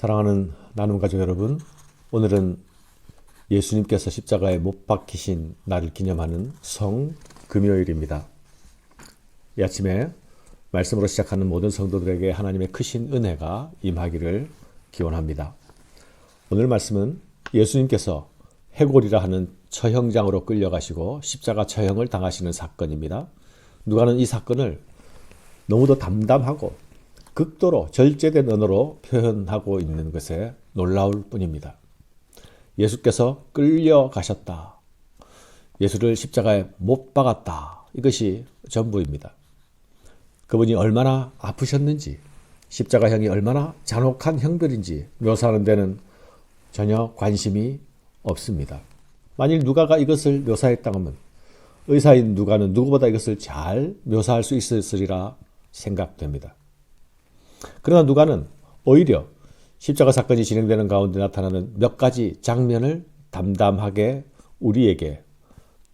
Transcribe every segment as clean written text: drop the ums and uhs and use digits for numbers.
사랑하는 나눔 가족 여러분, 오늘은 예수님께서 십자가에 못 박히신 날을 기념하는 성금요일입니다. 이 아침에 말씀으로 시작하는 모든 성도들에게 하나님의 크신 은혜가 임하기를 기원합니다. 오늘 말씀은 예수님께서 해골이라 하는 처형장으로 끌려가시고 십자가 처형을 당하시는 사건입니다. 누가는 이 사건을 너무도 담담하고 극도로 절제된 언어로 표현하고 있는 것에 놀라울 뿐입니다. 예수께서 끌려가셨다. 예수를 십자가에 못 박았다. 이것이 전부입니다. 그분이 얼마나 아프셨는지, 십자가형이 얼마나 잔혹한 형벌인지 묘사하는 데는 전혀 관심이 없습니다. 만일 누가가 이것을 묘사했다면 의사인 누가는 누구보다 이것을 잘 묘사할 수 있었으리라 생각됩니다. 그러나 누가는 오히려 십자가 사건이 진행되는 가운데 나타나는 몇 가지 장면을 담담하게 우리에게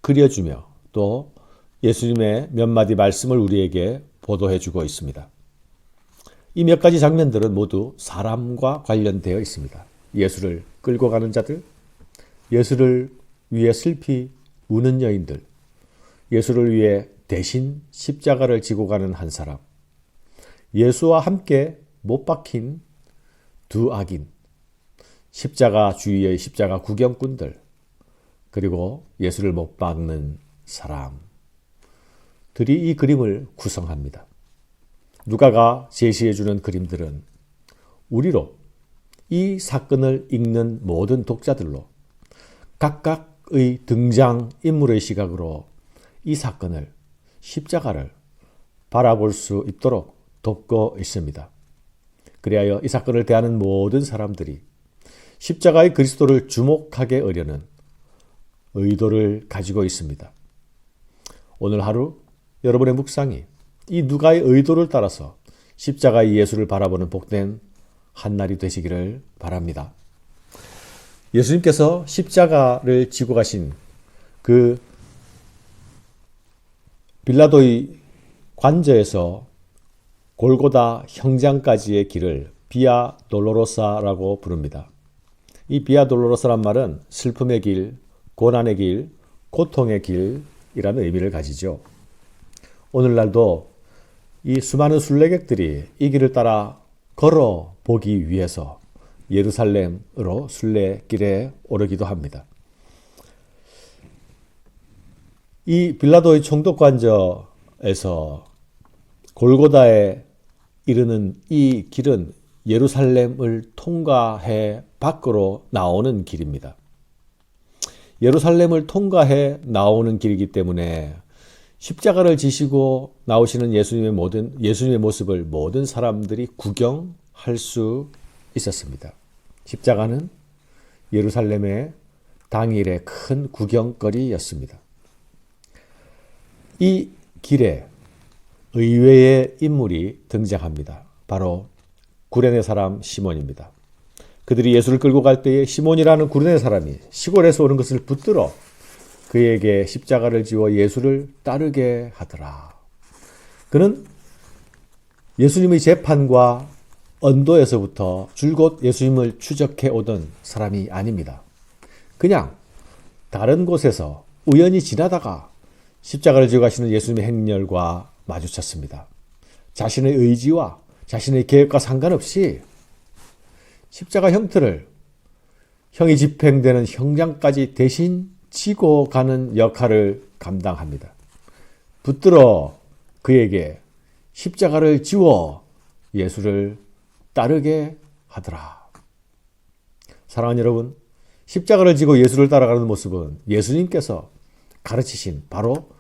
그려주며 또 예수님의 몇 마디 말씀을 우리에게 보도해주고 있습니다. 이 몇 가지 장면들은 모두 사람과 관련되어 있습니다. 예수를 끌고 가는 자들, 예수를 위해 슬피 우는 여인들, 예수를 위해 대신 십자가를 지고 가는 한 사람, 예수와 함께 못 박힌 두 악인, 십자가 주위의 십자가 구경꾼들, 그리고 예수를 못 박는 사람들이 이 그림을 구성합니다. 누가가 제시해주는 그림들은 우리로 이 사건을 읽는 모든 독자들로 각각의 등장인물의 시각으로 이 사건을, 십자가를 바라볼 수 있도록 돕고 있습니다. 그리하여 이 사건을 대하는 모든 사람들이 십자가의 그리스도를 주목하게 하려는 의도를 가지고 있습니다. 오늘 하루 여러분의 묵상이 이 누가의 의도를 따라서 십자가의 예수를 바라보는 복된 한날이 되시기를 바랍니다. 예수님께서 십자가를 지고 가신 그 빌라도의 관저에서 골고다 형장까지의 길을 비아 돌로로사라고 부릅니다. 이 비아 돌로로사란 말은 슬픔의 길, 고난의 길, 고통의 길이라는 의미를 가지죠. 오늘날도 이 수많은 순례객들이 이 길을 따라 걸어보기 위해서 예루살렘으로 순례길에 오르기도 합니다. 이 빌라도의 총독관저에서 골고다에 이르는 이 길은 예루살렘을 통과해 밖으로 나오는 길입니다. 예루살렘을 통과해 나오는 길이기 때문에 십자가를 지시고 나오시는 예수님의 모습을 모든 사람들이 구경할 수 있었습니다. 십자가는 예루살렘의 당일의 큰 구경거리였습니다. 이 길에 의외의 인물이 등장합니다. 바로 구레네 사람 시몬입니다. 그들이 예수를 끌고 갈 때에 시몬이라는 구레네 사람이 시골에서 오는 것을 붙들어 그에게 십자가를 지워 예수를 따르게 하더라. 그는 예수님의 재판과 언도에서부터 줄곧 예수님을 추적해 오던 사람이 아닙니다. 그냥 다른 곳에서 우연히 지나다가 십자가를 지고 가시는 예수님의 행렬과 마주쳤습니다. 자신의 의지와 자신의 계획과 상관없이 십자가 형틀을 형이 집행되는 형장까지 대신 지고 가는 역할을 감당합니다. 붙들어 그에게 십자가를 지워 예수를 따르게 하더라. 사랑하는 여러분, 십자가를 지고 예수를 따라가는 모습은 예수님께서 가르치신 바로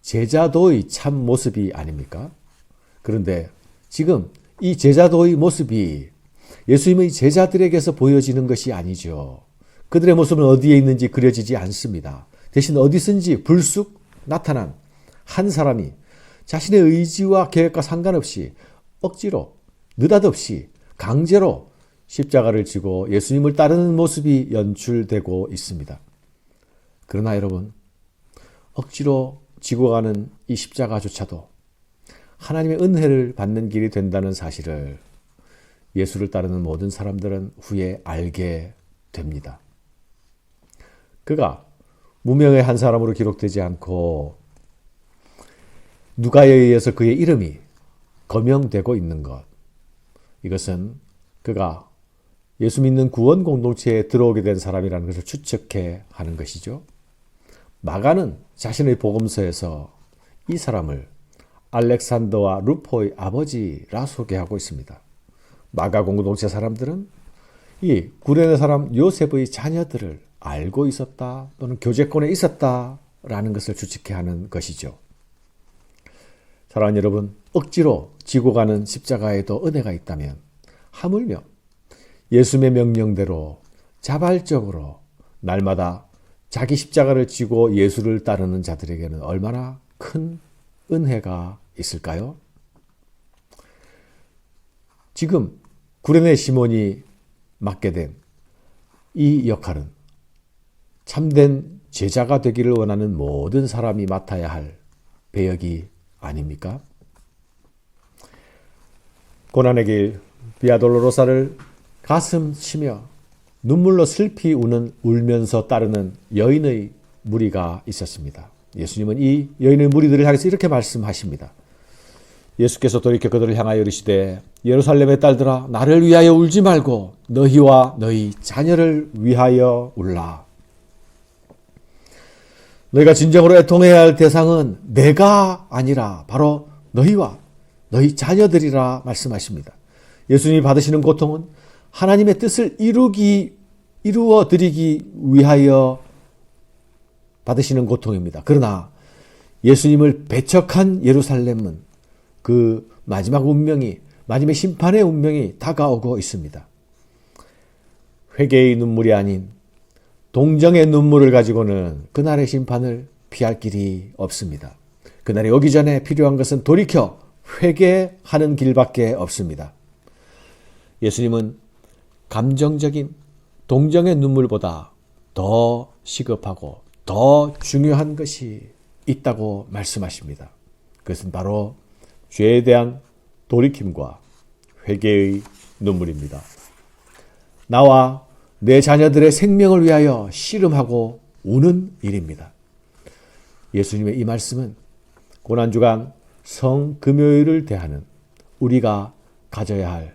제자도의 참 모습이 아닙니까? 그런데 지금 이 제자도의 모습이 예수님의 제자들에게서 보여지는 것이 아니죠. 그들의 모습은 어디에 있는지 그려지지 않습니다. 대신 어디선지 불쑥 나타난 한 사람이 자신의 의지와 계획과 상관없이 억지로 느닷없이 강제로 십자가를 지고 예수님을 따르는 모습이 연출되고 있습니다. 그러나 여러분, 억지로 지고 가는 이 십자가조차도 하나님의 은혜를 받는 길이 된다는 사실을 예수를 따르는 모든 사람들은 후에 알게 됩니다. 그가 무명의 한 사람으로 기록되지 않고 누가에 의해서 그의 이름이 거명되고 있는 것, 이것은 그가 예수 믿는 구원 공동체에 들어오게 된 사람이라는 것을 추측해 하는 것이죠. 마가는 자신의 복음서에서 이 사람을 알렉산더와 루포의 아버지라 소개하고 있습니다. 마가 공동체 사람들은 이 구레네 사람 요셉의 자녀들을 알고 있었다 또는 교제권에 있었다라는 것을 추측해 하는 것이죠. 사랑하는 여러분, 억지로 지고 가는 십자가에도 은혜가 있다면 하물며 예수님의 명령대로 자발적으로 날마다 자기 십자가를 지고 예수를 따르는 자들에게는 얼마나 큰 은혜가 있을까요? 지금 구레네 시몬이 맡게 된 이 역할은 참된 제자가 되기를 원하는 모든 사람이 맡아야 할 배역이 아닙니까? 고난의 길 비아돌로로사를 가슴 치며 눈물로 슬피 울면서 따르는 여인의 무리가 있었습니다. 예수님은 이 여인의 무리들을 향해서 이렇게 말씀하십니다. 예수께서 돌이켜 그들을 향하여 이르시되 예루살렘의 딸들아 나를 위하여 울지 말고 너희와 너희 자녀를 위하여 울라. 너희가 진정으로 애통해야 할 대상은 내가 아니라 바로 너희와 너희 자녀들이라 말씀하십니다. 예수님이 받으시는 고통은 하나님의 뜻을 이루어 드리기 위하여 받으시는 고통입니다. 그러나 예수님을 배척한 예루살렘은 그 마지막 운명이, 마지막 심판의 운명이 다가오고 있습니다. 회개의 눈물이 아닌 동정의 눈물을 가지고는 그날의 심판을 피할 길이 없습니다. 그날이 오기 전에 필요한 것은 돌이켜 회개하는 길밖에 없습니다. 예수님은 감정적인 동정의 눈물보다 더 시급하고 더 중요한 것이 있다고 말씀하십니다. 그것은 바로 죄에 대한 돌이킴과 회개의 눈물입니다. 나와 내 자녀들의 생명을 위하여 씨름하고 우는 일입니다. 예수님의 이 말씀은 고난주간 성금요일을 대하는 우리가 가져야 할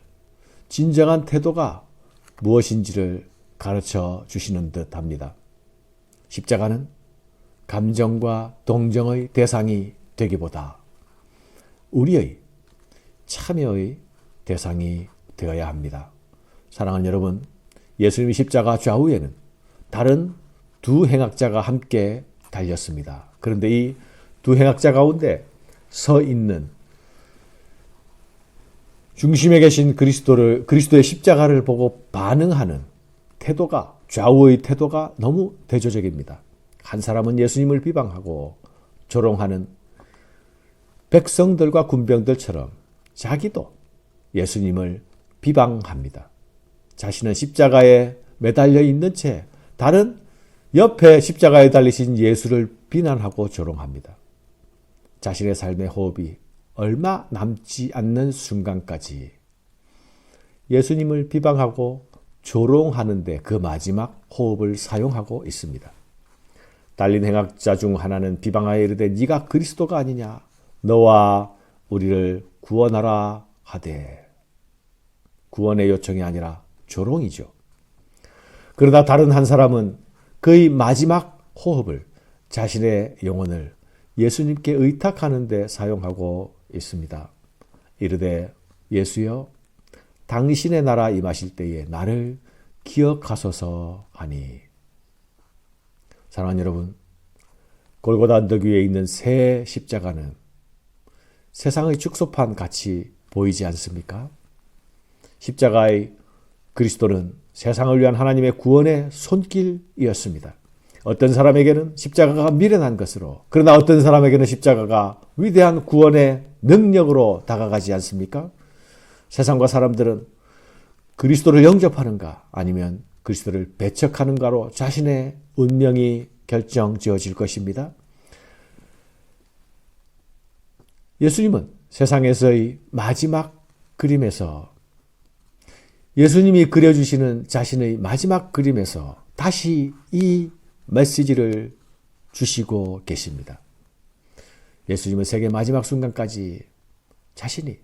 진정한 태도가 무엇인지를 가르쳐 주시는 듯 합니다. 십자가는 감정과 동정의 대상이 되기보다 우리의 참여의 대상이 되어야 합니다. 사랑하는 여러분, 예수님의 십자가 좌우에는 다른 두 행악자가 함께 달렸습니다. 그런데 이 두 행악자 가운데 서 있는 중심에 계신 그리스도의 십자가를 보고 반응하는 태도가, 좌우의 태도가 너무 대조적입니다. 한 사람은 예수님을 비방하고 조롱하는 백성들과 군병들처럼 자기도 예수님을 비방합니다. 자신은 십자가에 매달려 있는 채 다른 옆에 십자가에 달리신 예수를 비난하고 조롱합니다. 자신의 삶의 호흡이 얼마 남지 않는 순간까지 예수님을 비방하고 조롱하는데 그 마지막 호흡을 사용하고 있습니다. 달린 행악자 중 하나는 비방하여 이르되 네가 그리스도가 아니냐, 너와 우리를 구원하라 하되, 구원의 요청이 아니라 조롱이죠. 그러나 다른 한 사람은 그의 마지막 호흡을, 자신의 영혼을 예수님께 의탁하는 데 사용하고 있습니다. 이르되 예수여 당신의 나라 임하실 때에 나를 기억하소서 하니. 사랑하는 여러분, 골고다 언덕 위에 있는 새 십자가는 세상의 축소판 같이 보이지 않습니까? 십자가의 그리스도는 세상을 위한 하나님의 구원의 손길이었습니다. 어떤 사람에게는 십자가가 미련한 것으로, 그러나 어떤 사람에게는 십자가가 위대한 구원의 능력으로 다가가지 않습니까? 세상과 사람들은 그리스도를 영접하는가 아니면 그리스도를 배척하는가로 자신의 운명이 결정지어질 것입니다. 예수님은 세상에서의 마지막 그림에서 예수님이 그려주시는 자신의 마지막 그림에서 다시 이 메시지를 주시고 계십니다. 예수님은 세계 마지막 순간까지 자신이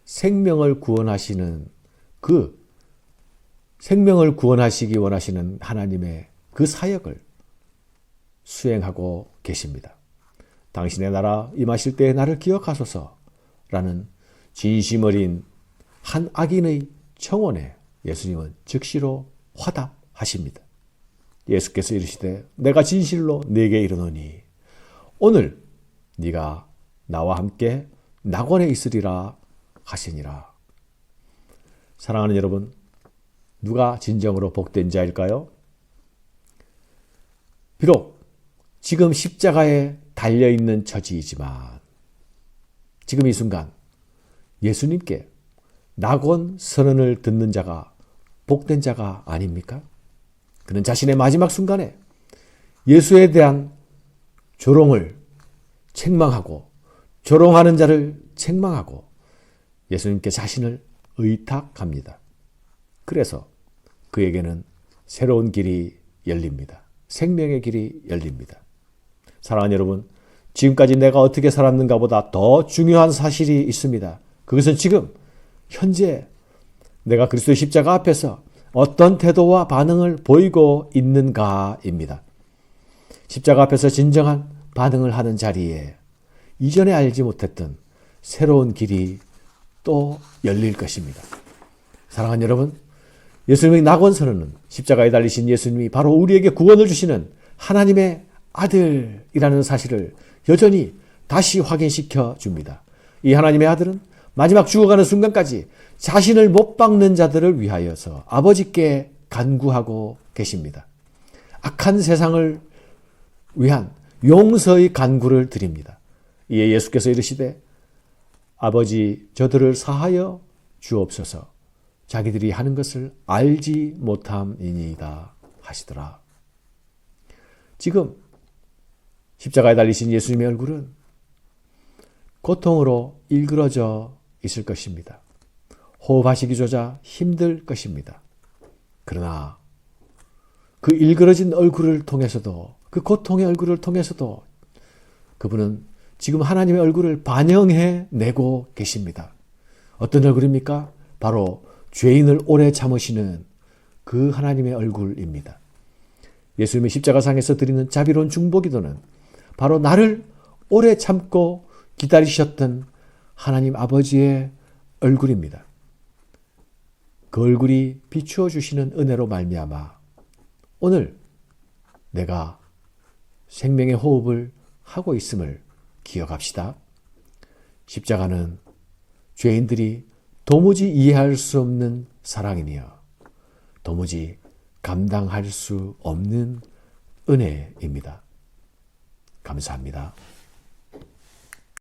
생명을 구원하시는 그 생명을 구원하시기 원하시는 하나님의 그 사역을 수행하고 계십니다. 당신의 나라 임하실 때에 나를 기억하소서라는 진심 어린 한 악인의 청원에 예수님은 즉시로 화답하십니다. 예수께서 이르시되 내가 진실로 네게 이르노니 오늘 네가 나와 함께 낙원에 있으리라 하시니라. 사랑하는 여러분, 누가 진정으로 복된 자일까요? 비록 지금 십자가에 달려있는 처지이지만 지금 이 순간 예수님께 낙원 선언을 듣는 자가 복된 자가 아닙니까? 그는 자신의 마지막 순간에 예수에 대한 조롱을 책망하고 조롱하는 자를 책망하고 예수님께 자신을 의탁합니다. 그래서 그에게는 새로운 길이 열립니다. 생명의 길이 열립니다. 사랑하는 여러분, 지금까지 내가 어떻게 살았는가 보다 더 중요한 사실이 있습니다. 그것은 지금 현재 내가 그리스도의 십자가 앞에서 어떤 태도와 반응을 보이고 있는가입니다. 십자가 앞에서 진정한 반응을 하는 자리에 이전에 알지 못했던 새로운 길이 또 열릴 것입니다. 사랑하는 여러분, 예수님의 낙원 선언은 십자가에 달리신 예수님이 바로 우리에게 구원을 주시는 하나님의 아들이라는 사실을 여전히 다시 확인시켜 줍니다. 이 하나님의 아들은 마지막 죽어가는 순간까지 자신을 못 박는 자들을 위하여서 아버지께 간구하고 계십니다. 악한 세상을 위한 용서의 간구를 드립니다. 이에 예수께서 이르시되 아버지 저들을 사하여 주옵소서 자기들이 하는 것을 알지 못함이니이다 하시더라. 지금 십자가에 달리신 예수님의 얼굴은 고통으로 일그러져 있을 것입니다. 호흡하시기조차 힘들 것입니다. 그러나 그 일그러진 얼굴을 통해서도 그 고통의 얼굴을 통해서도 그분은 지금 하나님의 얼굴을 반영해 내고 계십니다. 어떤 얼굴입니까? 바로 죄인을 오래 참으시는 그 하나님의 얼굴입니다. 예수님의 십자가상에서 드리는 자비로운 중보기도는 바로 나를 오래 참고 기다리셨던 하나님 아버지의 얼굴입니다. 그 얼굴이 비추어 주시는 은혜로 말미암아 오늘 내가 생명의 호흡을 하고 있음을 기억합시다. 십자가는 죄인들이 도무지 이해할 수 없는 사랑이며 도무지 감당할 수 없는 은혜입니다. 감사합니다.